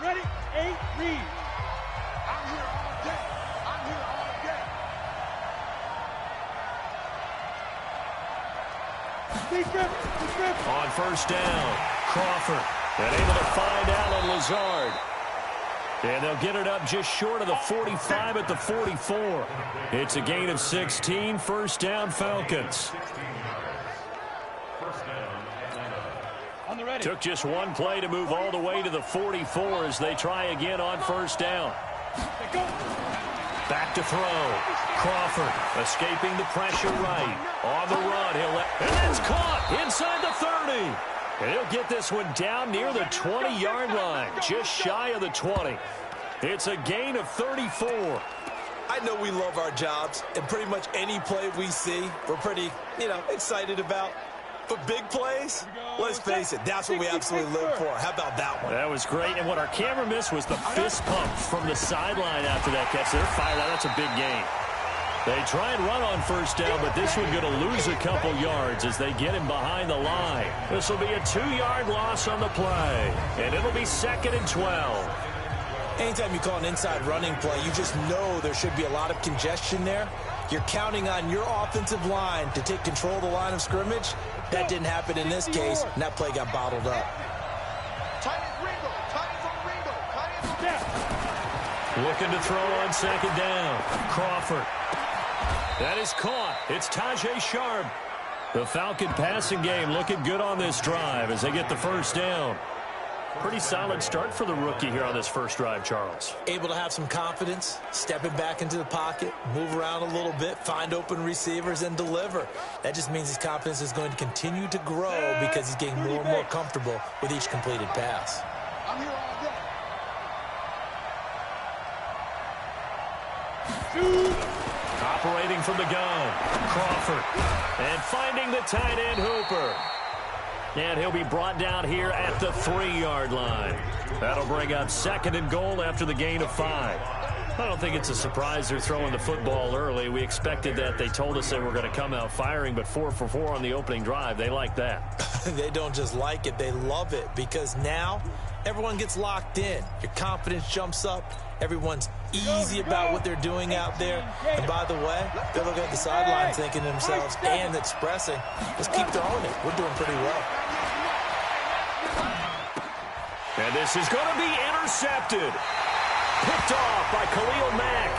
ready? 8, read. I'm here all day. I'm here all day. On first down, Crawford. And able to find Alan Lazard. And they'll get it up just short of the 45 at the 44. It's a gain of 16, first down Falcons. Took just one play to move all the way to the 44 as they try again on first down. Back to throw. Crawford escaping the pressure right. On the run. And that's caught inside the 30. And he'll get this one down near the 20-yard line, just shy of the 20. It's a gain of 34. I know we love our jobs, and pretty much any play we see, we're pretty, excited about. But big plays, let's face it, that's what we absolutely live for. How about that one? That was great, and what our camera missed was the fist pump from the sideline after that catch. They're fired out. That's a big gain. They try and run on first down, but this one's going to lose a couple yards as they get him behind the line. This will be a 2-yard loss on the play, and it'll be 2nd and 12. Anytime you call an inside running play, you just know there should be a lot of congestion there. You're counting on your offensive line to take control of the line of scrimmage. That didn't happen in this case, and that play got bottled up. Looking to throw on second down. Crawford. That is caught. It's Tajay Sharp. The Falcon passing game looking good on this drive as they get the first down. Pretty solid start for the rookie here on this first drive, Charles. Able to have some confidence, stepping back into the pocket, move around a little bit, find open receivers, and deliver. That just means his confidence is going to continue to grow because he's getting more and more comfortable with each completed pass. I'm here all day. Operating from the gun, Crawford. And finding the tight end, Hooper. And he'll be brought down here at the 3-yard line. That'll bring up 2nd and goal after the gain of 5. I don't think it's a surprise they're throwing the football early. We expected that. They told us they were going to come out firing, but 4 for 4 on the opening drive. They like that. They don't just like it, they love it, because now everyone gets locked in. Your confidence jumps up. Everyone's easy about what they're doing out there. And by the way, they're looking at the sideline thinking to themselves and expressing, let's keep throwing it. We're doing pretty well. And this is going to be intercepted. Picked off by Khalil Mack.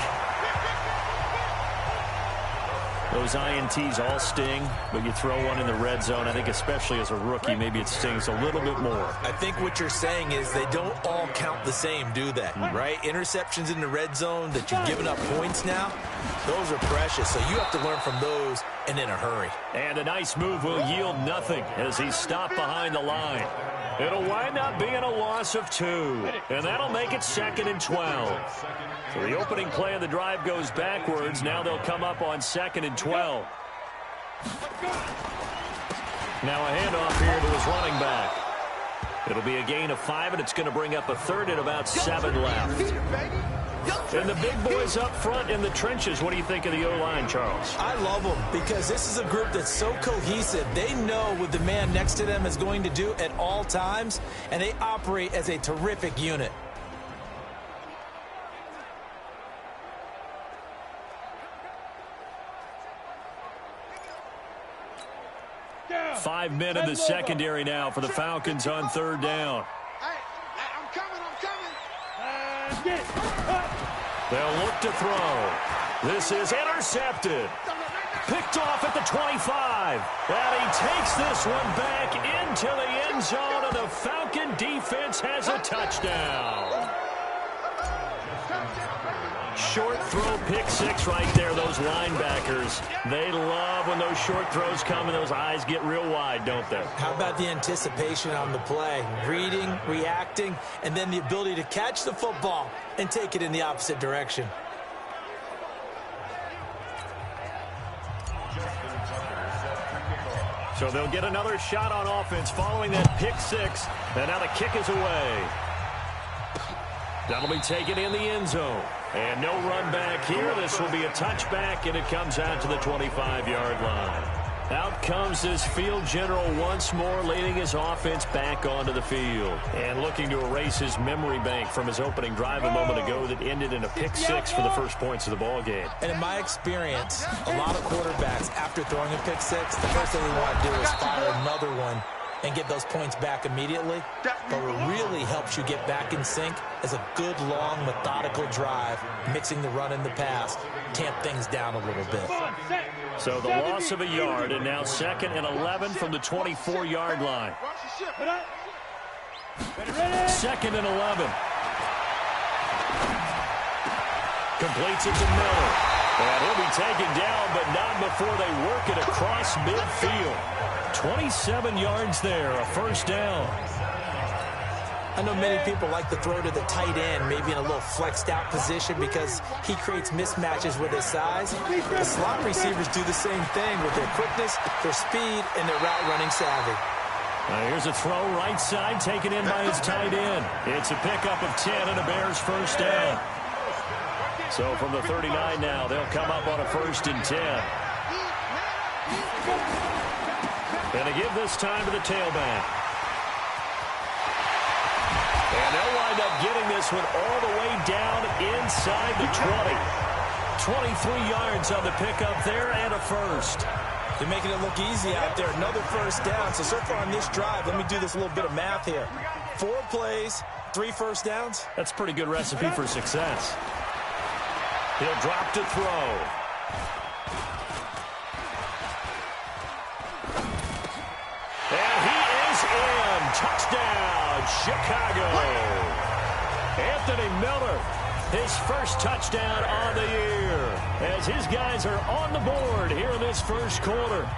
Those INTs all sting, but you throw one in the red zone. I think especially as a rookie, maybe it stings a little bit more. I think what you're saying is they don't all count the same, do they? Right? Interceptions in the red zone that you're giving up points now, those are precious. So you have to learn from those and in a hurry. And a nice move will yield nothing as he's stopped behind the line. It'll wind up being a loss of 2, and that'll make it 2nd and 12. So the opening play of the drive goes backwards. Now they'll come up on 2nd and 12. Now a handoff here to his running back. It'll be a gain of 5, and it's going to bring up a 3rd and about 7 left. And the big boys up front in the trenches. What do you think of the O-line, Charles? I love them because this is a group that's so cohesive. They know what the man next to them is going to do at all times, and they operate as a terrific unit. Yeah. 5 men in the secondary now for the Falcons on 3rd down. I'm coming. They'll look to throw. This is intercepted. Picked off at the 25. And he takes this one back into the end zone, and the Falcon defense has a touchdown. Short throw, pick 6 right there. Those linebackers, they love when those short throws come and those eyes get real wide, don't they? How about the anticipation on the play? Reading, reacting, and then the ability to catch the football and take it in the opposite direction. So they'll get another shot on offense following that pick 6. And now the kick is away. That'll be taken in the end zone. And no run back here. This will be a touchback, and it comes out to the 25-yard line. Out comes this field general once more, leading his offense back onto the field. And looking to erase his memory bank from his opening drive a moment ago that ended in a pick six for the first points of the ball game. And in my experience, a lot of quarterbacks, after throwing a pick six, the first thing they want to do is fire another one and get those points back immediately. But what really helps you get back in sync is a good, long, methodical drive, mixing the run and the pass, tamp things down a little bit. So the loss of a yard, and now 2nd and 11 from the 24-yard line. 2nd and 11. Completes it to Miller. And he'll be taken down, but not before they work it across midfield. 27 yards there, a first down. I know many people like to throw to the tight end, maybe in a little flexed out position because he creates mismatches with his size. The slot receivers do the same thing with their quickness, their speed, and their route running savvy. Here's a throw right side taken in by his tight end. It's a pickup of 10 and a Bears first down. So from the 39 now, they'll come up on a 1st and 10. And to give this time to the tailback. And they'll wind up getting this one all the way down inside the 20. 23 yards on the pickup there and a first. They're making it look easy out there. Another first down. So far on this drive, let me do this little bit of math here. 4 plays, 3 first downs. That's a pretty good recipe for success. He'll drop to throw. And he is in. Touchdown, Chicago. Anthony Miller, his first touchdown on the year, as his guys are on the board here in this first quarter.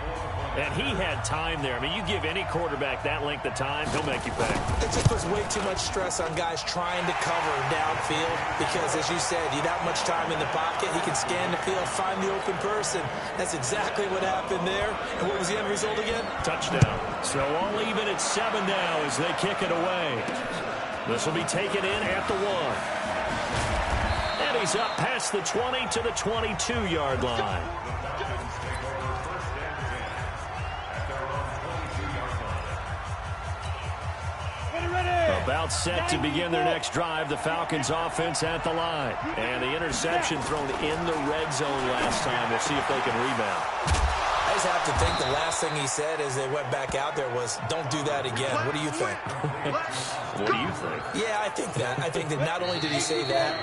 And he had time there. I mean, you give any quarterback that length of time, he'll make you pay. It just puts way too much stress on guys trying to cover downfield because, as you said, you have that much time in the pocket. He can scan the field, find the open person. That's exactly what happened there. And what was the end result again? Touchdown. So all even at 7 now as they kick it away. This will be taken in at the 1. And he's up past the 20 to the 22-yard line. About set to begin their next drive. The Falcons offense at the line. And the interception thrown in the red zone last time. We'll see if they can rebound. I just have to think the last thing he said as they went back out there was, don't do that again. What do you think? What do you think? Yeah, I think that. I think that not only did he say that,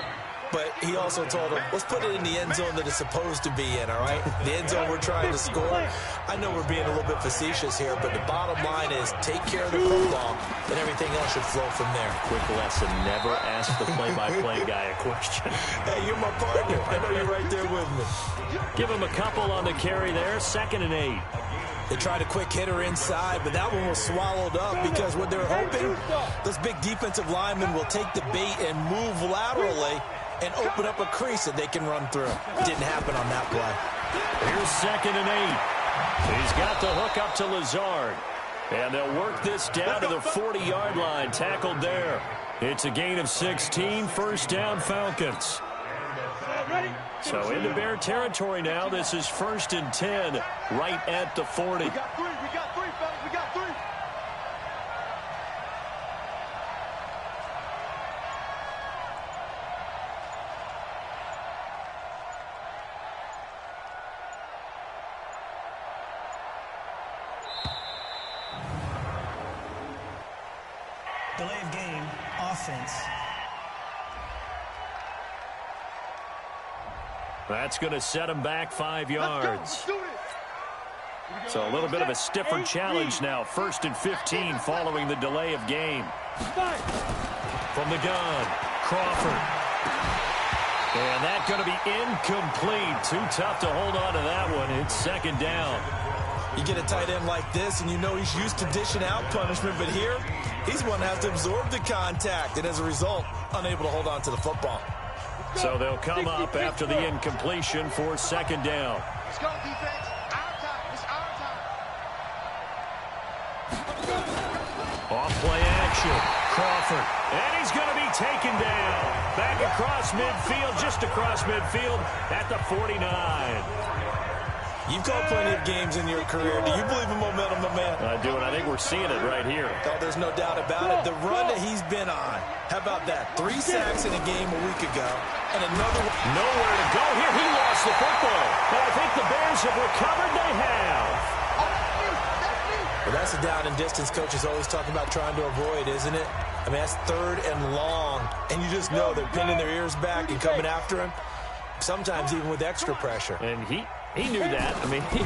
but he also told them, let's put it in the end zone that it's supposed to be in, all right? The end zone we're trying to score. I know we're being a little bit facetious here, but the bottom line is take care of the football, and everything else should flow from there. Quick lesson, never ask the play-by-play guy a question. Hey, you're my partner. I know you're right there with me. Give him a couple on the carry there, 2nd and 8. They tried a quick hitter inside, but that one was swallowed up because what they're hoping, those big defensive linemen will take the bait and move laterally and open up a crease that they can run through. Didn't happen on that play. Here's 2nd and 8. He's got the hook up to Lazard. And they'll work this down to the 40-yard line. Tackled there. It's a gain of 16. First down, Falcons. So into Bear territory now. This is 1st and 10 right at the 40. We got 3, fellas. We got 3. Delay of game, offense. That's going to set him back 5 yards. So a little bit of a stiffer challenge now. 1st and 15 following the delay of game. From the gun, Crawford. And that's going to be incomplete. Too tough to hold on to that one. It's 2nd down. You get a tight end like this, and you know he's used to dishing out punishment, but here, he's going to have to absorb the contact, and as a result, unable to hold on to the football. So they'll come up after the incompletion for 2nd down. Let's go, defense. Our time. It's our time. Off play action. Crawford. And he's going to be taken down. Back across midfield, just across midfield at the 49. You've called plenty of games in your career. Do you believe in momentum, my man? I do, and I think we're seeing it right here. Oh, there's no doubt about it. The run that he's been on. How about that? 3 sacks in a game a week ago, and another one. Nowhere to go here. He lost the football. But I think the Bears have recovered. They have. Well, that's a down and distance coaches always talking about trying to avoid, isn't it? I mean, that's 3rd and long, and you just know they're pinning their ears back and coming after him, sometimes even with extra pressure. And he knew that. I mean, he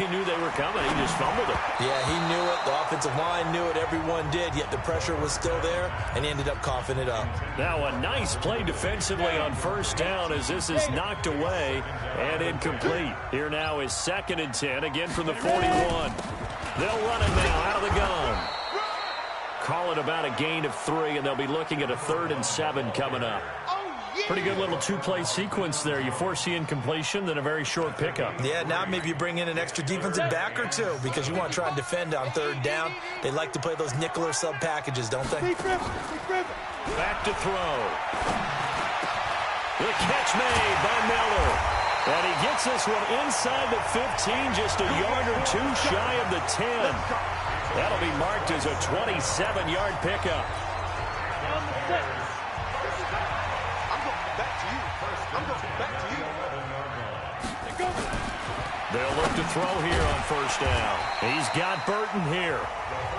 knew they were coming. He just fumbled it. Yeah, he knew it. The offensive line knew it. Everyone did, yet the pressure was still there, and he ended up coughing it up. Now a nice play defensively on 1st down as this is knocked away and incomplete. Here now is 2nd and 10, again from the 41. They'll run it now out of the gun. Call it about a gain of 3, and they'll be looking at a 3rd and 7 coming up. Pretty good little 2-play sequence there. You force the incompletion, then a very short pickup. Yeah, now maybe you bring in an extra defensive back or 2 because you want to try and defend on 3rd down. They like to play those nickel or sub packages, don't they? Back to throw. The catch made by Miller. And he gets this one inside the 15, just a yard or 2 shy of the 10. That'll be marked as a 27-yard pickup. They'll look to throw here on 1st down. He's got Burton here.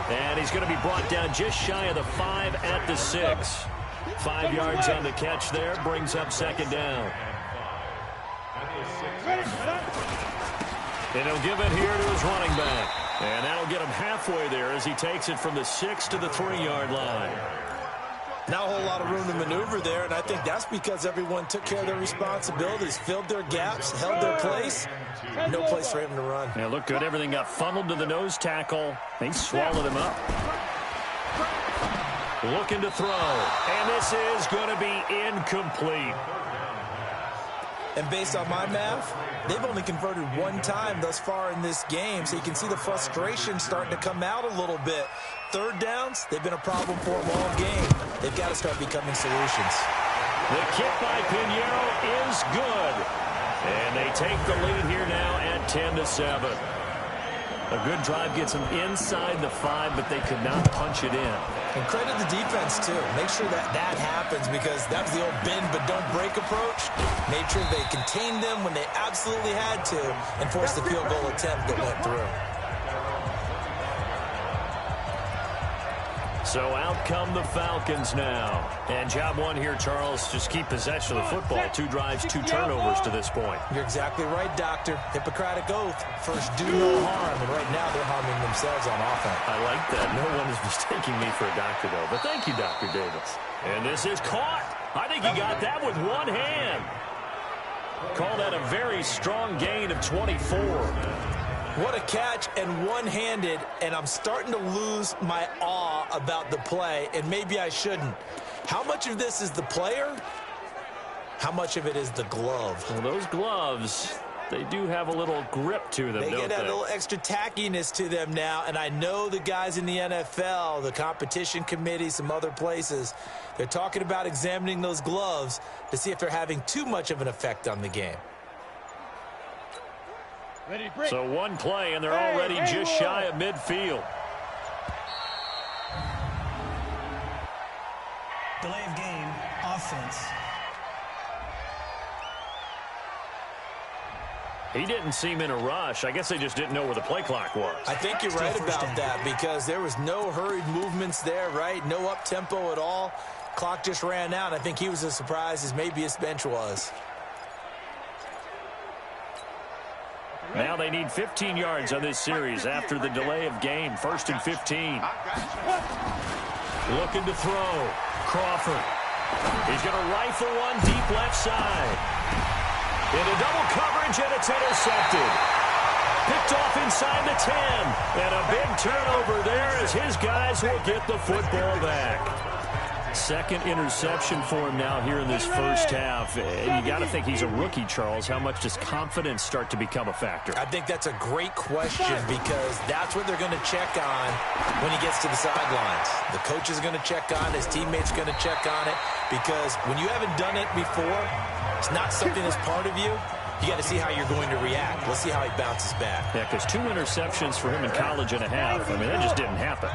And he's going to be brought down just shy of the 5 at the 6. 5 yards on the catch there, brings up 2nd down. And he'll give it here to his running back. And that'll get him halfway there as he takes it from the 6 to the 3-yard line. Not a whole lot of room to maneuver there, and I think that's because everyone took care of their responsibilities, filled their gaps, held their place. No place for him to run. Yeah, looked good. Everything got funneled to the nose tackle. They swallowed him up. Looking to throw. And this is going to be incomplete. And based on my math, they've only converted 1 time thus far in this game, so you can see the frustration starting to come out a little bit. 3rd downs, they've been a problem for them all game. They've got to start becoming solutions. The kick by Pinheiro is good. And they take the lead here now at 10-7. A good drive gets them inside the 5, but they could not punch it in. And credit the defense, too. Make sure that happens because that was the old bend but don't break approach. Made sure they contained them when they absolutely had to and forced the field goal attempt that went through. So out come the Falcons now. And job 1 here, Charles, just keep possession of the football. 2 drives, 2 turnovers to this point. You're exactly right, Doctor. Hippocratic oath. First, do no harm. And right now, they're harming themselves on offense. I like that. No one is mistaking me for a doctor, though. But thank you, Dr. Davis. And this is caught. I think he got that with 1 hand. Call that a very strong gain of 24. What a catch and one-handed, and I'm starting to lose my awe about the play, and maybe I shouldn't. How much of this is the player? How much of it is the glove? Well, those gloves, they do have a little grip to them, they don't get that little extra tackiness to them now, and I know the guys in the NFL, the competition committee, some other places, they're talking about examining those gloves to see if they're having too much of an effect on the game. So 1 play, and they're already just shy of midfield. Delay of game, offense. He didn't seem in a rush. I guess they just didn't know where the play clock was. I think you're right about that because there was no hurried movements there, right? No up-tempo at all. Clock just ran out. I think he was as surprised as maybe his bench was. Now they need 15 yards on this series after the delay of game. 1st and 15. Looking to throw. Crawford. He's going to rifle one deep left side. Into double coverage, and it's intercepted. Picked off inside the 10. And a big turnover there as his guys will get the football back. 2nd interception for him now here in this 1st half. And you got to think he's a rookie, Charles. How much does confidence start to become a factor? I think that's a great question because that's what they're going to check on when he gets to the sidelines. The coach is going to check on it. His teammates are going to check on it because when you haven't done it before, it's not something that's part of you. you got to see how you're going to react. Let's see how he bounces back. Yeah, because 2 interceptions for him in college and a half. I mean, that just didn't happen.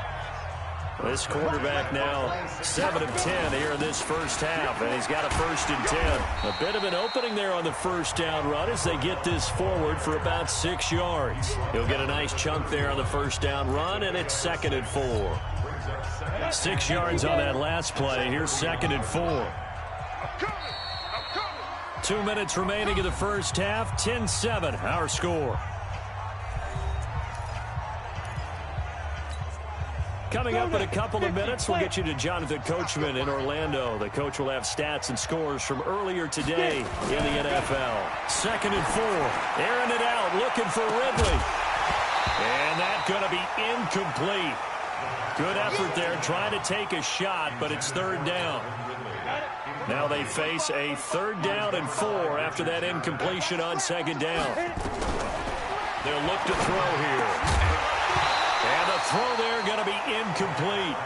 This quarterback now 7 of 10 here in this first half, and he's got a 1st and 10. A bit of an opening there on the first down run as they get this forward for about 6 yards. He'll get a nice chunk there on the first down run, and it's 2nd and 4. 6 yards on that last play. Here's 2nd and 4. 2 minutes remaining in the first half. 10-7, our score. Coming up in a couple of minutes, we'll get you to Jonathan Coachman in Orlando. The coach will have stats and scores from earlier today in the NFL. 2nd and 4. Airing it out, looking for Ridley. And that's going to be incomplete. Good effort there, trying to take a shot, but it's 3rd down. Now they face a 3rd down and 4 after that incompletion on 2nd down. They'll look to throw here. And the throw there going to be incomplete.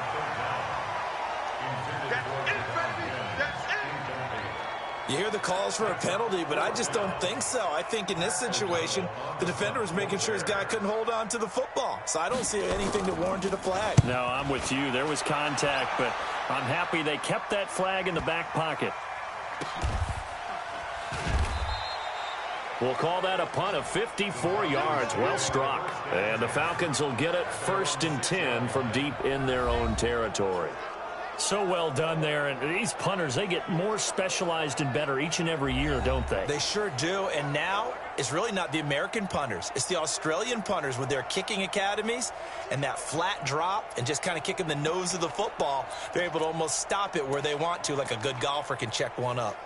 You hear the calls for a penalty, but I just don't think so. I think in this situation, the defender was making sure his guy couldn't hold on to the football. So I don't see anything that warranted a flag. No, I'm with you. There was contact, but I'm happy they kept that flag in the back pocket. We'll call that a punt of 54 yards. Well struck. And the Falcons will get it 1st and 10 from deep in their own territory. So well done there. And these punters, they get more specialized and better each and every year, don't they? They sure do. And now it's really not the American punters. It's the Australian punters with their kicking academies and that flat drop and just kind of kicking the nose of the football. They're able to almost stop it where they want to, like a good golfer can check one up.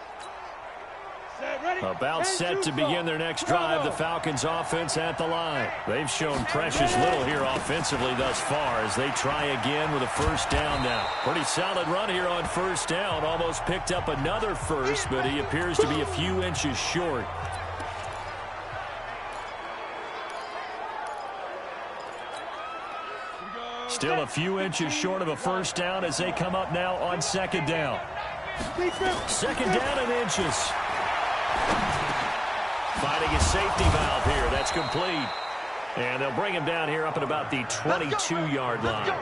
About set to begin their next drive, the Falcons offense at the line. They've shown precious little here offensively thus far as they try again with a 1st down now. Pretty solid run here on 1st down. Almost picked up another 1st, but he appears to be a few inches short. Still a few inches short of a 1st down as they come up now on 2nd down. 2nd down and inches. Finding his safety valve here. That's complete. And they'll bring him down here up at about the 22-yard line.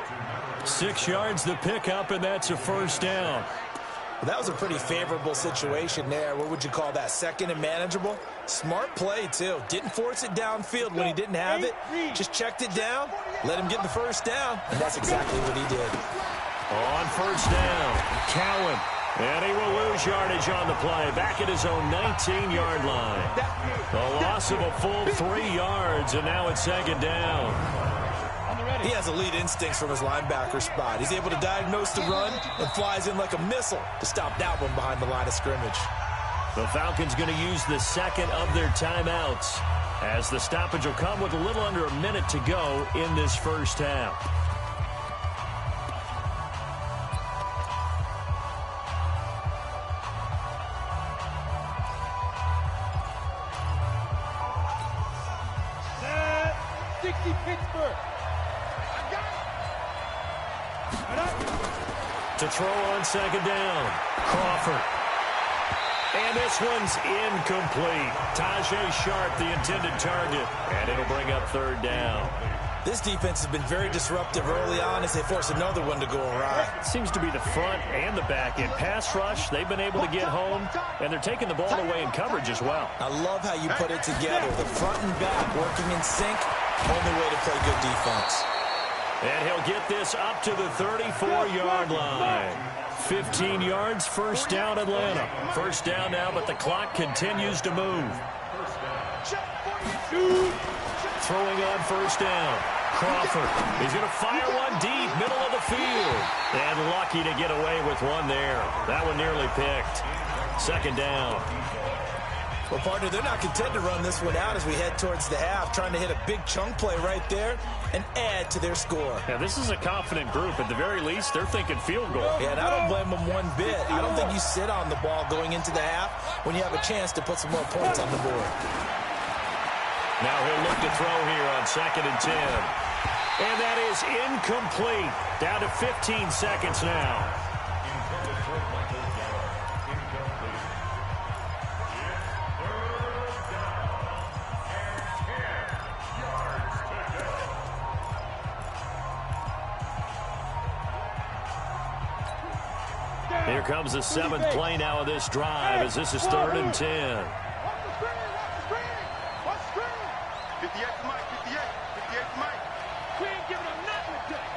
6 yards the pickup, and that's a 1st down. Well, that was a pretty favorable situation there. What would you call that? 2nd and manageable? Smart play, too. Didn't force it downfield when he didn't have it. Just checked it down, let him get the 1st down, and that's exactly what he did. On 1st down, Cowan. And he will lose yardage on the play. Back at his own 19-yard line. The loss of a full 3 yards, and now it's 2nd down. He has elite instincts from his linebacker spot. He's able to diagnose the run and flies in like a missile to stop that one behind the line of scrimmage. The Falcons going to use the 2nd of their timeouts as the stoppage will come with a little under a minute to go in this first half. To throw on 2nd down, Crawford. And this one's incomplete. Tajay Sharp, the intended target. And it'll bring up 3rd down. This defense has been very disruptive early on as they force another one to go awry. Seems to be the front and the back. In pass rush, they've been able to get home, and they're taking the ball away in coverage as well. I love how you put it together. The front and back working in sync. Only way to play good defense. And he'll get this up to the 34-yard line. 15 yards, 1st down Atlanta. 1st down now, but the clock continues to move. Throwing on 1st down. Crawford. He's going to fire one deep, middle of the field. And lucky to get away with one there. That one nearly picked. 2nd down. Well, partner, they're not content to run this one out as we head towards the half, trying to hit a big chunk play right there and add to their score. Yeah, this is a confident group. At the very least, they're thinking field goal. Yeah, and I don't blame them one bit. I don't think you sit on the ball going into the half when you have a chance to put some more points on the board. Now he'll look to throw here on 2nd and 10. And that is incomplete. Down to 15 seconds now. comes the 7th play now of this drive as this is 3rd and 10. 58 Mike, 58 Mike. We ain't giving him nothing today.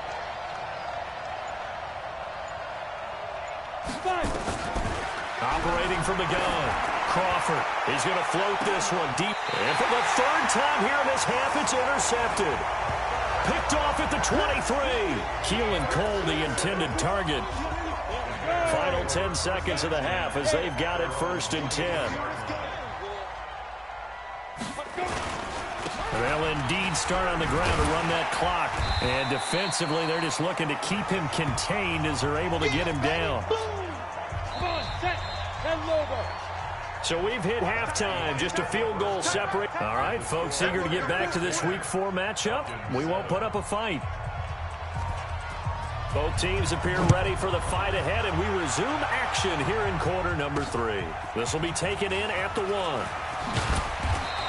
Operating from the gun, Crawford. He's going to float this one deep. And for the 3rd time here in this half, it's intercepted. Picked off at the 23. Keelan Cole, the intended target. Final 10 seconds of the half as they've got it 1st and 10. They'll indeed start on the ground to run that clock. And defensively, they're just looking to keep him contained as they're able to get him down. So we've hit halftime, just a field goal separate. All right, folks, eager to get back to this Week 4 matchup. We won't put up a fight. Both teams appear ready for the fight ahead, and we resume action here in quarter number 3. This will be taken in at the 1.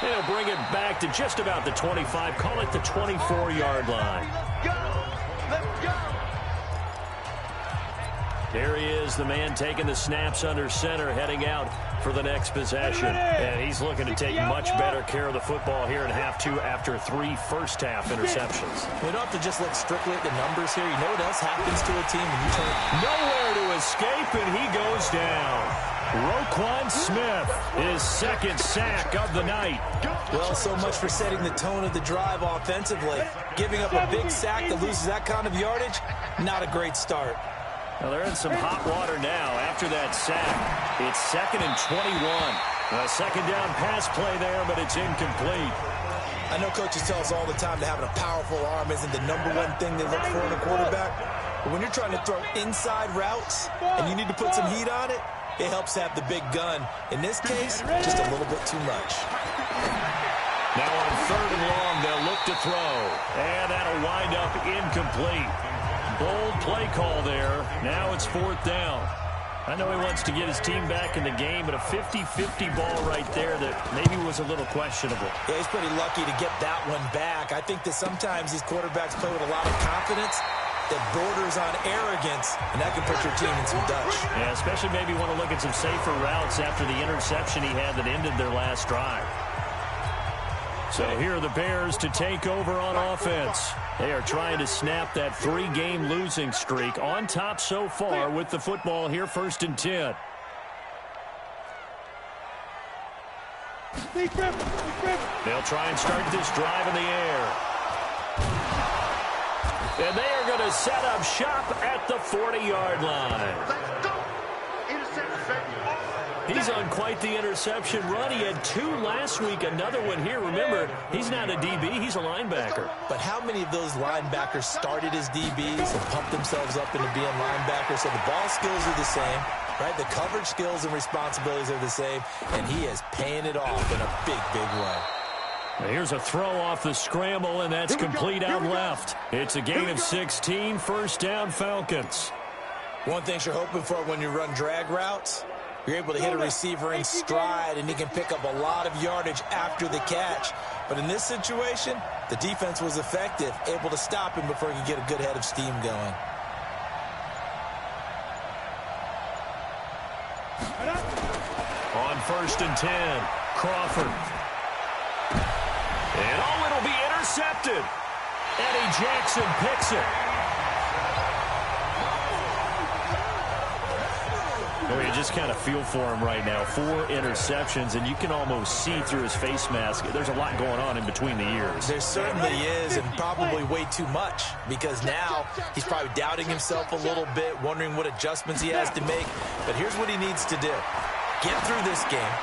They'll bring it back to just about the 25, call it the 24-yard line. There he is, the man taking the snaps under center, heading out for the next possession. And he's looking to take much better care of the football here in half 2 after 3 first-half interceptions. We don't have to just look strictly at the numbers here. You know what else happens to a team when you turn? Nowhere to escape, and he goes down. Roquan Smith, his 2nd sack of the night. Well, so much for setting the tone of the drive offensively. Giving up a big sack that loses that kind of yardage, not a great start. Well, they're in some hot water now after that sack. It's 2nd and 21. A 2nd down pass play there, but it's incomplete. I know coaches tell us all the time that having a powerful arm isn't the #1 thing they look for in a quarterback. But when you're trying to throw inside routes and you need to put some heat on it, it helps to have the big gun. In this case, just a little bit too much. Now on 3rd and long, they'll look to throw. And that'll wind up incomplete. Bold play call there. Now it's 4th down. I know he wants to get his team back in the game, but a 50-50 ball right there that maybe was a little questionable. Yeah, he's pretty lucky to get that one back. I think that sometimes these quarterbacks play with a lot of confidence that borders on arrogance, and that can put your team in some dutch. Yeah, especially maybe want to look at some safer routes after the interception he had that ended their last drive. So here are the Bears to take over on offense. They are trying to snap that 3-game losing streak, on top so far with the football here, 1st and 10. They'll try and start this drive in the air. And they are going to set up shop at the 40-yard line. Let's go. Interception, baby. He's on quite the interception run. He had 2 last week, another one here. Remember, he's not a DB, he's a linebacker. But how many of those linebackers started as DBs and pumped themselves up into being linebackers? So the ball skills are the same, right? The coverage skills and responsibilities are the same, and he is paying it off in a big, big way. Now here's a throw off the scramble, and that's complete out left. It's a gain of 16, 1st down Falcons. One thing you're hoping for when you run drag routes, you're able to hit a receiver in stride, and he can pick up a lot of yardage after the catch. But in this situation, the defense was effective, able to stop him before he could get a good head of steam going. On 1st and 10, Crawford. And it'll be intercepted. Eddie Jackson picks it. Oh, you just kind of feel for him right now. 4 interceptions, and you can almost see through his face mask. There's a lot going on in between the ears. There certainly is, and probably way too much, because now he's probably doubting himself a little bit, wondering what adjustments he has to make. But here's what he needs to do. Get through this game,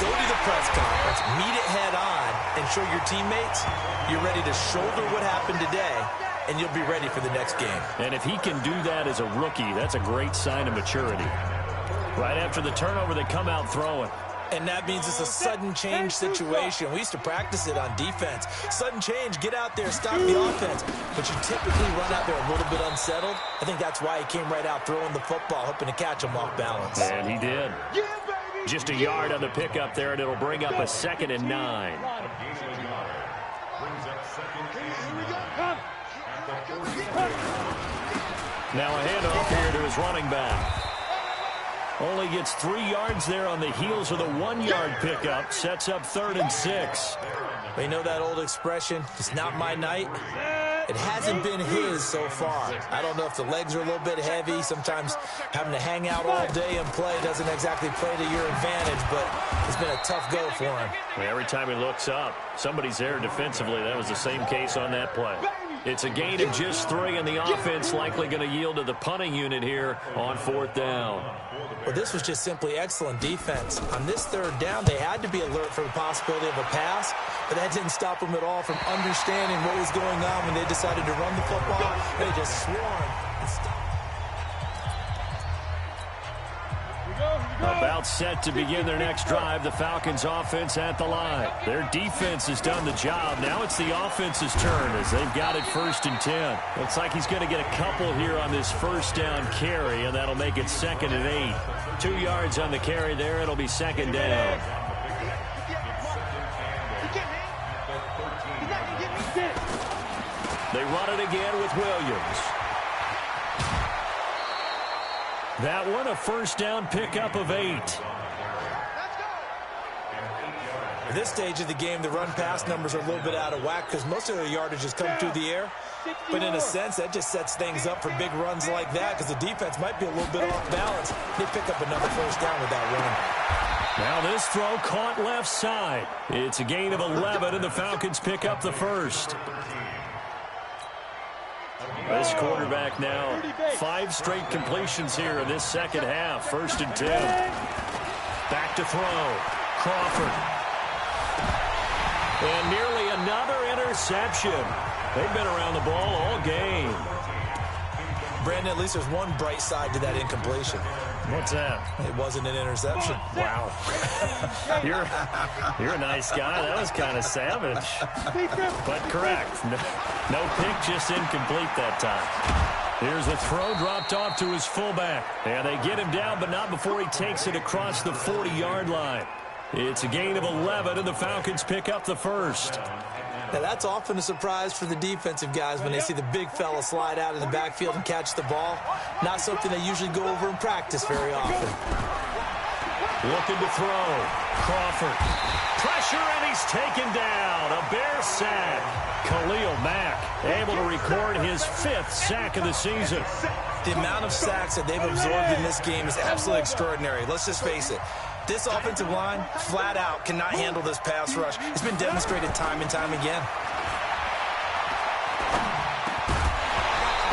go to the press conference, meet it head on, and show your teammates you're ready to shoulder what happened today, and you'll be ready for the next game. And if he can do that as a rookie, that's a great sign of maturity. Right after the turnover, they come out throwing. And that means it's a sudden change situation. We used to practice it on defense. Sudden change, get out there, stop the offense. But you typically run out there a little bit unsettled. I think that's why he came right out throwing the football, hoping to catch him off balance. And he did. Just a yard on the pickup there, and it'll bring up a 2nd and 9. Now a handoff here to his running back. Only gets 3 yards there on the heels of the 1-yard pickup. Sets up 3rd and 6. Well, you know that old expression, it's not my night? It hasn't been his so far. I don't know if the legs are a little bit heavy. Sometimes having to hang out all day and play doesn't exactly play to your advantage, but it's been a tough go for him. Every time he looks up, somebody's there defensively. That was the same case on that play. It's a gain of just 3, and the offense likely going to yield to the punting unit here on 4th down. Well, this was just simply excellent defense. On this 3rd down, they had to be alert for the possibility of a pass, but that didn't stop them at all from understanding what was going on when they decided to run the football. They just swarmed and stopped. About set to begin their next drive, the Falcons offense at the line. Their defense has done the job. Now it's the offense's turn as they've got it 1st and 10. Looks like he's going to get a couple here on this 1st down carry, and that'll make it 2nd and 8. 2 yards on the carry there. It'll be 2nd down. They run it again with Williams. That one, a 1st down pickup of 8. At this stage of the game, the run-pass numbers are a little bit out of whack because most of their yardage has come through the air. But in a sense, that just sets things up for big runs like that because the defense might be a little bit off balance. They pick up another 1st down with that run. Now this throw caught left side. It's a gain of 11, and the Falcons pick up the 1st. This quarterback now 5 straight completions here in this 2nd half. 1st and 10. Back to throw. Crawford. And nearly another interception. They've been around the ball all game. Brandon, at least there's one bright side to that incompletion. What's that? It wasn't an interception. Wow. You're a nice guy. That was kind of savage. But correct. No pick, just incomplete that time. Here's a throw dropped off to his fullback. And they get him down, but not before he takes it across the 40-yard line. It's a gain of 11, and the Falcons pick up the 1st. Now, that's often a surprise for the defensive guys when they see the big fella slide out in the backfield and catch the ball. Not something they usually go over in practice very often. Looking to throw. Crawford. Pressure, and he's taken down. A Bear sack. Khalil Mack able to record his 5th sack of the season. The amount of sacks that they've absorbed in this game is absolutely extraordinary. Let's just face it. This offensive line, flat out, cannot handle this pass rush. It's been demonstrated time and time again.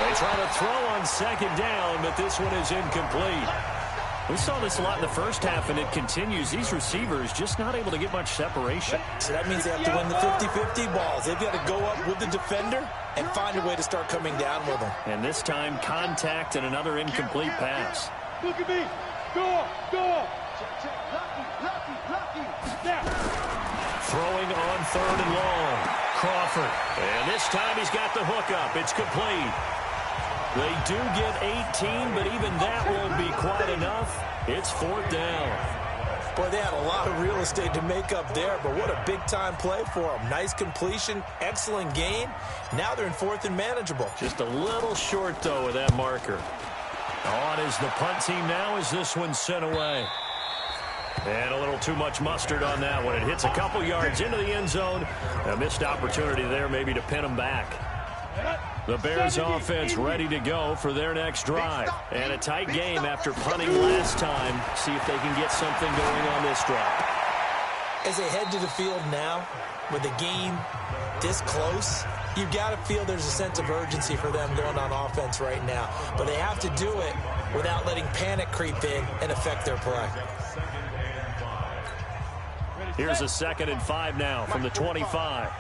They try to throw on 2nd down, but this one is incomplete. We saw this a lot in the 1st half, and it continues. These receivers just not able to get much separation. So that means they have to win the 50-50 balls. They've got to go up with the defender and find a way to start coming down with them. And this time, contact and another incomplete pass. Look at me. Go. Throwing on 3rd and long. Crawford. And this time he's got the hookup. It's complete. They do get 18, but even that won't be quite enough. It's 4th down. Boy, they had a lot of real estate to make up there, but what a big-time play for them. Nice completion, excellent gain. Now they're in 4th and manageable. Just a little short, though, with that marker. On is the punt team now as this one's sent away. And a little too much mustard on that one. It hits a couple yards into the end zone. A missed opportunity there maybe to pin them back. The Bears offense ready to go for their next drive. And a tight game after punting last time. See if they can get something going on this drive. As they head to the field now, with the game this close, you've got to feel there's a sense of urgency for them going on offense right now. But they have to do it without letting panic creep in and affect their play. Here's a 2nd and 5 now from the 25.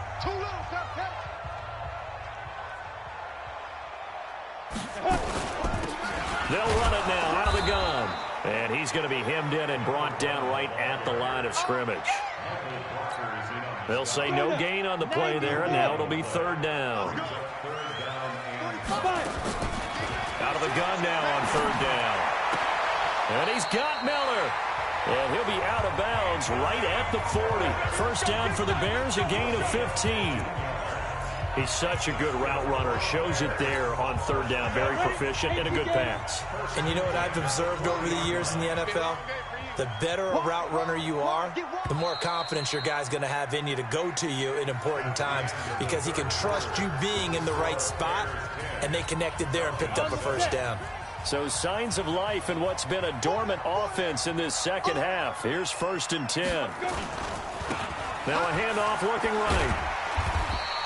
They'll run it now out of the gun. And he's going to be hemmed in and brought down right at the line of scrimmage. They'll say no gain on the play there, and now it'll be 3rd down. Out of the gun now on 3rd down. And he's got Miller. And he'll be out of bounds right at the 40. 1st down for the Bears, a gain of 15. He's such a good route runner. Shows it there on third down. Very proficient and a good pass. And you know what I've observed over the years in the NFL? The better a route runner you are, the more confidence your guy's going to have in you to go to you in important times because he can trust you being in the right spot, and they connected there and picked up a first down. So signs of life in what's been a dormant offense in this second half. Here's 1st and 10. Now a handoff looking right.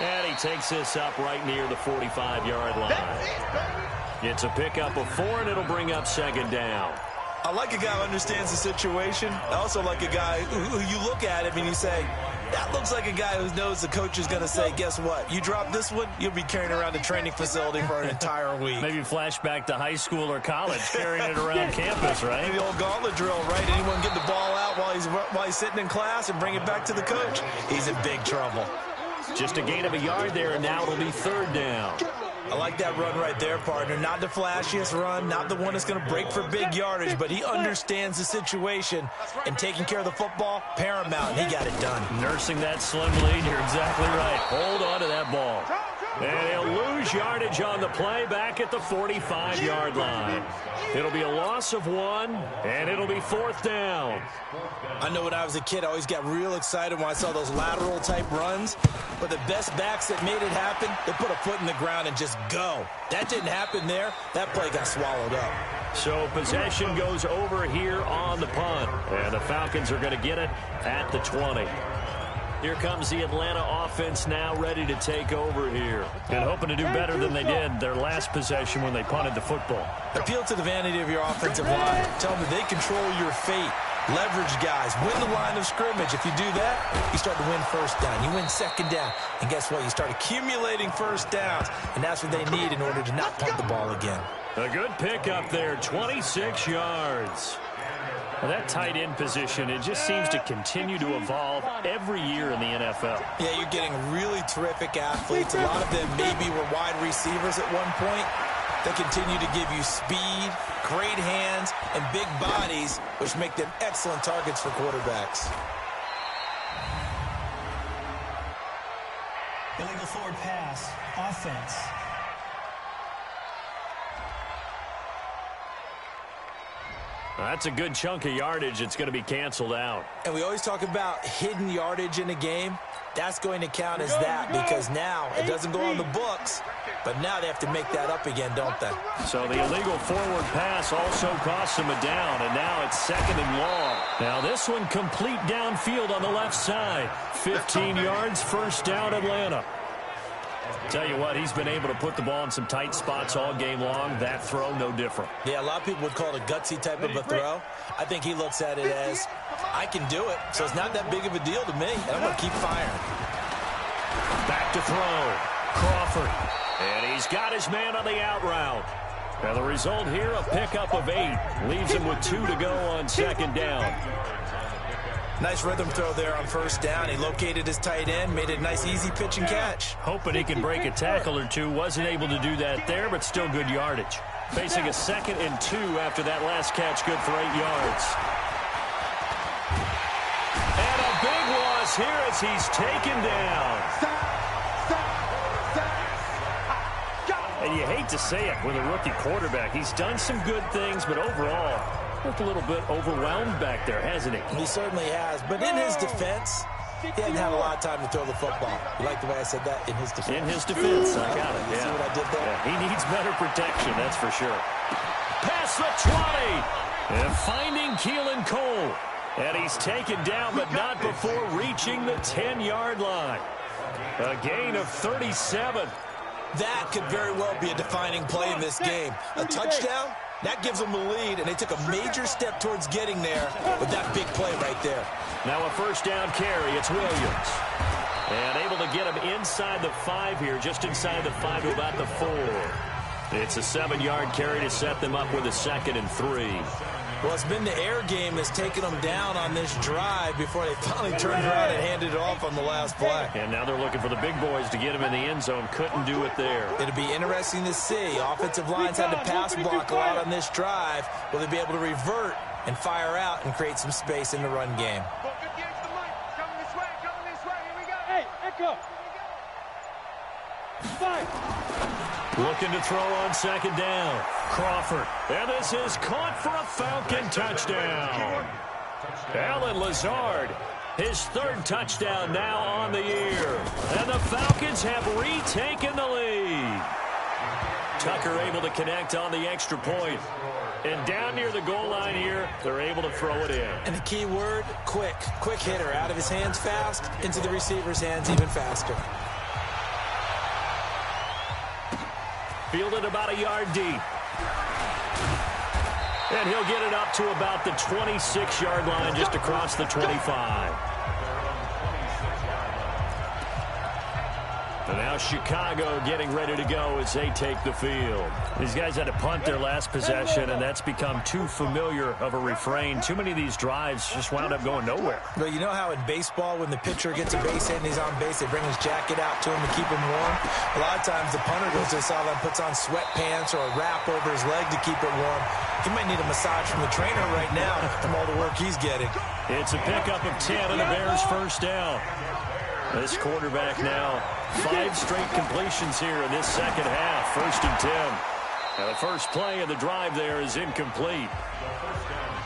And he takes this up right near the 45-yard line. It's a pickup of 4, and it'll bring up 2nd down. I like a guy who understands the situation. I also like a guy who you look at him and you say, that looks like a guy who knows the coach is going to say, guess what? You drop this one, you'll be carrying around a training facility for an entire week. Maybe flashback to high school or college, carrying it around campus, right? Maybe the old gauntlet drill, right? Anyone get the ball out while he's sitting in class and bring it back to the coach? He's in big trouble. Just a gain of a yard there, and now it'll be 3rd down. I like that run right there, partner. Not the flashiest run, not the one that's going to break for big yardage, but he understands the situation, and taking care of the football, paramount, and he got it done. Nursing that slim lead, you're exactly right. Hold on to that ball. And he'll lose yardage on the play back at the 45-yard line. It'll be a loss of 1, and it'll be 4th down. I know when I was a kid, I always got real excited when I saw those lateral-type runs. But the best backs that made it happen, they put a foot in the ground and just go. That didn't happen there. That play got swallowed up. So possession goes over here on the punt. And the Falcons are going to get it at the 20. Here comes the Atlanta offense now ready to take over here. And hoping to do better than they did their last possession when they punted the football. Appeal to the vanity of your offensive line. Tell them that they control your fate. Leverage guys. Win the line of scrimmage. If you do that, you start to win 1st down. You win 2nd down. And guess what? You start accumulating 1st downs. And that's what they need in order to not punt the ball again. A good pickup there. 26 yards. Well, that tight end position, it just seems to continue to evolve every year in the NFL. Yeah, you're getting really terrific athletes. A lot of them maybe were wide receivers at one point. They continue to give you speed, great hands, and big bodies, which make them excellent targets for quarterbacks. Illegal forward pass, offense. That's a good chunk of yardage. It's going to be canceled out. And we always talk about hidden yardage in a game. That's going to count as that because now it doesn't go on the books, but now they have to make that up again, don't they? So the illegal forward pass also costs them a down, and now it's 2nd and long. Now this one complete downfield on the left side. 15 yards, 1st down, Atlanta. Tell you what, he's been able to put the ball in some tight spots all game long. That throw, no different. Yeah, a lot of people would call it a gutsy type of a throw. I think he looks at it as, I can do it, so it's not that big of a deal to me, and I'm going to keep firing. Back to throw. Crawford. And he's got his man on the out route. And the result here, a pickup of 8. Leaves him with 2 to go on 2nd down. Nice rhythm throw there on 1st down. He located his tight end, made it a nice, easy pitch and catch. Hoping he can break a tackle or two. Wasn't able to do that there, but still good yardage. Facing a 2nd and 2 after that last catch, good for 8 yards. And a big loss here as he's taken down. And you hate to say it with a rookie quarterback. He's done some good things, but overall, looked a little bit overwhelmed back there, hasn't he? He certainly has. But in his defense, he hadn't had a lot of time to throw the football. You like the way I said that? In his defense. In his defense, I got it. You see what I did there? Yeah, he needs better protection, that's for sure. Past the 20. And finding Keelan Cole. And he's taken down, but not before reaching the 10-yard line. A gain of 37. That could very well be a defining play in this game. A touchdown? That gives them the lead, and they took a major step towards getting there with that big play right there. Now a 1st down carry. It's Williams. And able to get him inside the 5 here, just inside the 5 to about the 4. It's a 7-yard carry to set them up with a 2nd and 3. Well, it's been the air game that's taken them down on this drive before they finally turned around and handed it off on the last play. And now they're looking for the big boys to get him in the end zone. Couldn't do it there. It'll be interesting to see. Offensive lines had to pass block a lot on this drive. Will they be able to revert and fire out and create some space in the run game? Looking to throw on second down. Crawford. And this is caught for a Falcon touchdown. Allen Lazard, his third touchdown now on the year. And the Falcons have retaken the lead. Tucker able to connect on the extra point. And down near the goal line here, they're able to throw it in. And the key word, quick. Quick hitter. Out of his hands fast, into the receiver's hands even faster. Fielded about a yard deep. And he'll get it up to about the 26-yard line, just across the 25. And now Chicago getting ready to go as they take the field. These guys had to punt their last possession, and that's become too familiar of a refrain. Too many of these drives just wound up going nowhere. Well, you know how in baseball, when the pitcher gets a base hit and he's on base, they bring his jacket out to him to keep him warm? A lot of times the punter goes to the sideline, puts on sweatpants or a wrap over his leg to keep it warm. He might need a massage from the trainer right now from all the work he's getting. It's a pickup of 10 and the Bears first down. This quarterback now, 5 straight completions here in this second half. 1st and 10. Now the first play of the drive there is incomplete.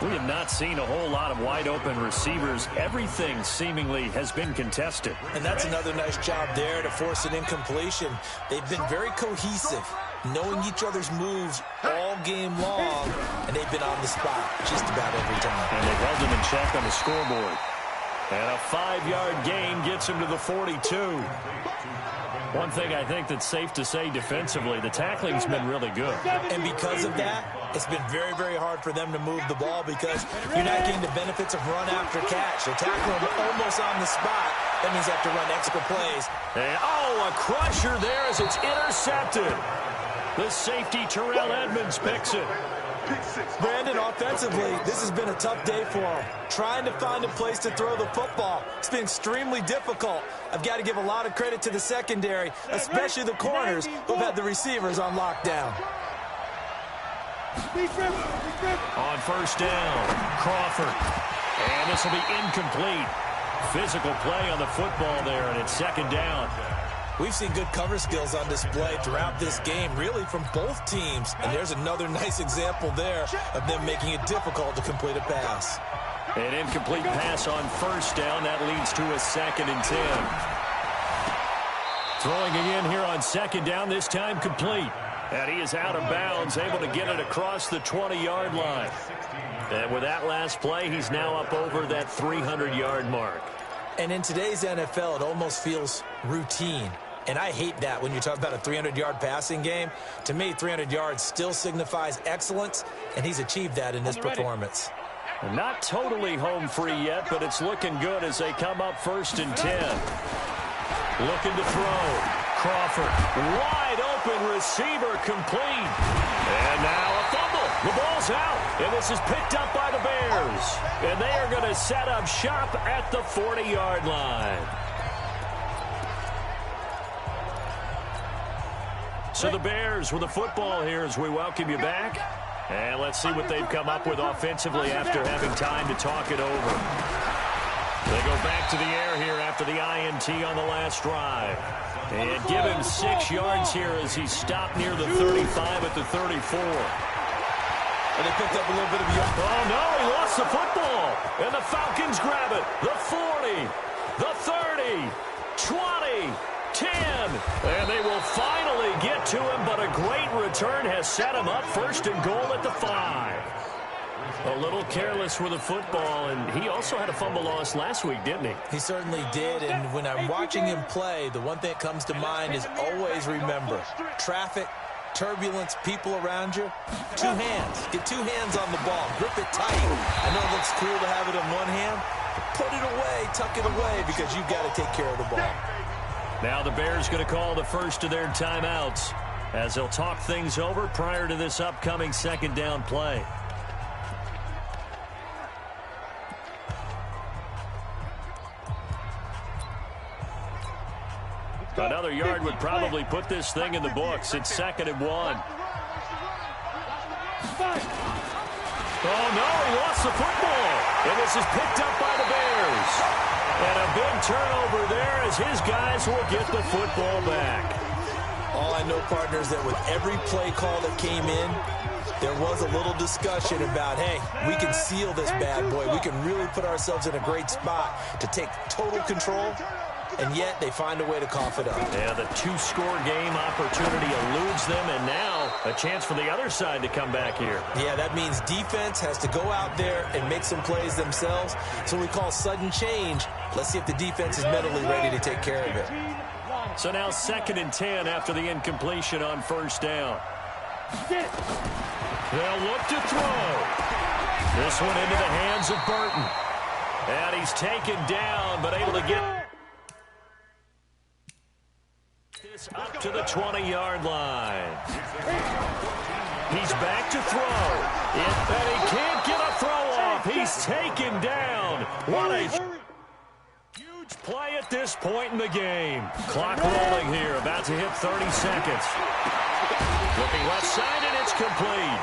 We have not seen a whole lot of wide open receivers. Everything seemingly has been contested. And that's another nice job there to force an incompletion. They've been very cohesive, knowing each other's moves all game long, and they've been on the spot just about every time. And they've held them in check on the scoreboard. And a 5-yard gain gets him to the 42. One thing I think that's safe to say defensively, the tackling's been really good. And because of that, it's been very, very hard for them to move the ball because you're not getting the benefits of run after catch. They're tackling almost on the spot. That means they have to run extra plays. And, a crusher there as it's intercepted. The safety, Terrell Edmonds, picks it. Brandon, offensively, this has been a tough day for him. Trying to find a place to throw the football. It's been extremely difficult. I've got to give a lot of credit to the secondary, especially the corners who've had the receivers on lockdown. On first down, Crawford. And this will be incomplete. Physical play on the football there, and it's second down. We've seen good cover skills on display throughout this game, really from both teams. And there's another nice example there of them making it difficult to complete a pass. An incomplete pass on first down. That leads to a 2nd and 10. Throwing again here on second down, this time complete. And he is out of bounds, able to get it across the 20-yard line. And with that last play, he's now up over that 300-yard mark. And in today's NFL, it almost feels routine. And I hate that when you talk about a 300-yard passing game. To me, 300 yards still signifies excellence, and he's achieved that in this performance. Not totally home free yet, but it's looking good as they come up 1st and 10. Looking to throw. Crawford, wide open receiver, complete. And now a fumble. The ball's out, and this is picked up by the Bears. And they are going to set up shop at the 40-yard line. So the Bears with the football here as we welcome you back. And let's see what they've come up with offensively after having time to talk it over. They go back to the air here after the INT on the last drive. And give him 6 yards here as he stopped near the 35 at the 34. And they picked up a little bit of yard. Oh, no, he lost the football. And the Falcons grab it. The 40, the 30, 20, 10. And they will finally get to him, but a great return has set him up 1st and goal at the 5. A little careless with the football, and he also had a fumble loss last week, didn't he? He certainly did, and when I'm watching him play, the one thing that comes to mind is always remember, traffic, turbulence, people around you, 2 hands. Get 2 hands on the ball. Grip it tight. I know it looks cool to have it in one hand, but put it away, tuck it away, because you've got to take care of the ball. Now the Bears going to call the first of their timeouts as they'll talk things over prior to this upcoming 2nd down play. Another yard would probably put this thing in the books. It's 2nd and 1. Oh, no, he lost the football. And this is picked up by the Bears. And a big turnover there as his guys will get the football back. All I know, partner, is that with every play call that came in, there was a little discussion about, hey, we can seal this bad boy. We can really put ourselves in a great spot to take total control, and yet they find a way to cough it up. Yeah, the two-score game opportunity eludes them, and now a chance for the other side to come back here. Yeah, that means defense has to go out there and make some plays themselves. So we call sudden change. Let's see if the defense is mentally ready to take care of it. So now 2nd and 10 after the incompletion on first down. They'll look to throw. This one into the hands of Burton. And he's taken down, but able to get this up to the 20-yard line. He's back to throw. And he can't get a throw off. He's taken down. What a huge play at this point in the game. Clock rolling here, about to hit 30 seconds. Looking left side, and it's complete.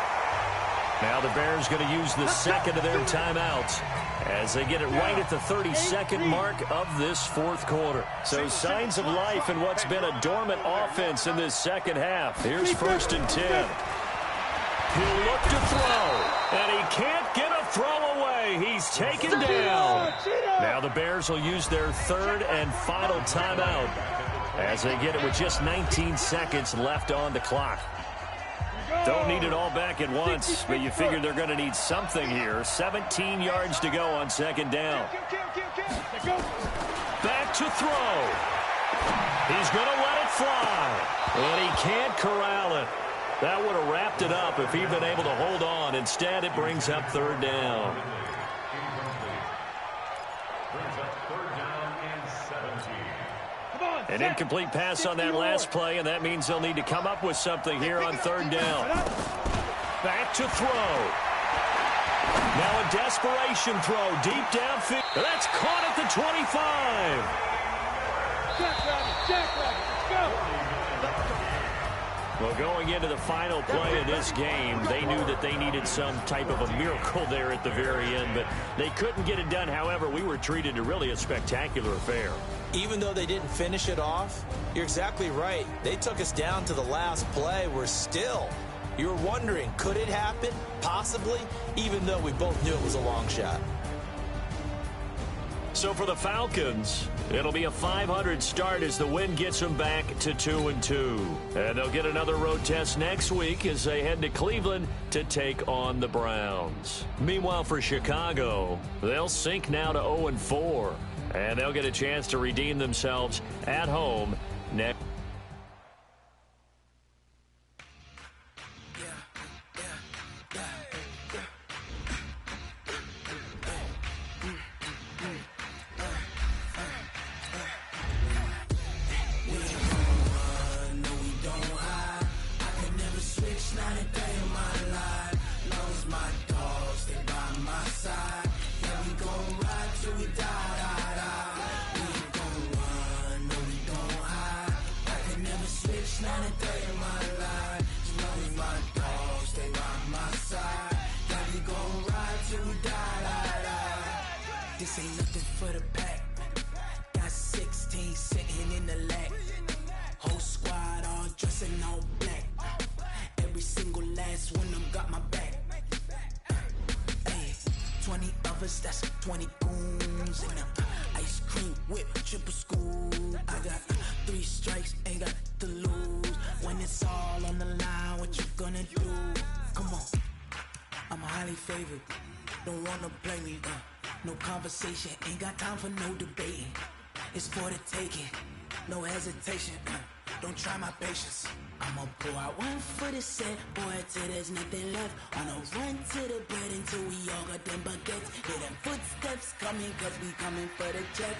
Now the Bears going to use the second of their timeouts as they get it right at the 32nd mark of this fourth quarter. So signs of life in what's been a dormant offense in this second half. Here's 1st and 10. He'll look to throw, and he can't get a throw away. He's taken down. Now the Bears will use their third and final timeout as they get it with just 19 seconds left on the clock. Don't need it all back at once, but you figure they're going to need something here. 17 yards to go on 2nd down. Back to throw. He's going to let it fly, and he can't corral it. That would have wrapped it up if he'd been able to hold on. Instead, it brings up 3rd down. An incomplete pass on that last play, and that means they'll need to come up with something here on 3rd down. Back to throw. Now a desperation throw deep downfield. That's caught at the 25. Well, going into the final play of this game, they knew that they needed some type of a miracle there at the very end, but they couldn't get it done. However, we were treated to really a spectacular affair. Even though they didn't finish it off, you're exactly right. They took us down to the last play. We're still, you're wondering, could it happen? Possibly, even though we both knew it was a long shot. So for the Falcons, it'll be a .500 start as the win gets them back to 2-2. And they'll get another road test next week as they head to Cleveland to take on the Browns. Meanwhile, for Chicago, they'll sink now to 0-4. And they'll get a chance to redeem themselves at home next. This ain't nothing for the pack. Got 16 sitting in the lag. Whole squad all dressing all black. Every single last one of them got my back. Hey, 20 of us, that's 20 goons. And ice cream whip, triple scoop. I got 3 strikes, ain't got to lose. When it's all on the line, what you gonna do? Come on, I'm highly favored. Don't wanna play me, no conversation, ain't got time for no debating. It's for the taking, no hesitation. Don't try my patience. I'ma pull out one for the set, boy, till there's nothing left. On a run to the bread until we all got them baguettes. Hear them footsteps coming, cause we coming for the check.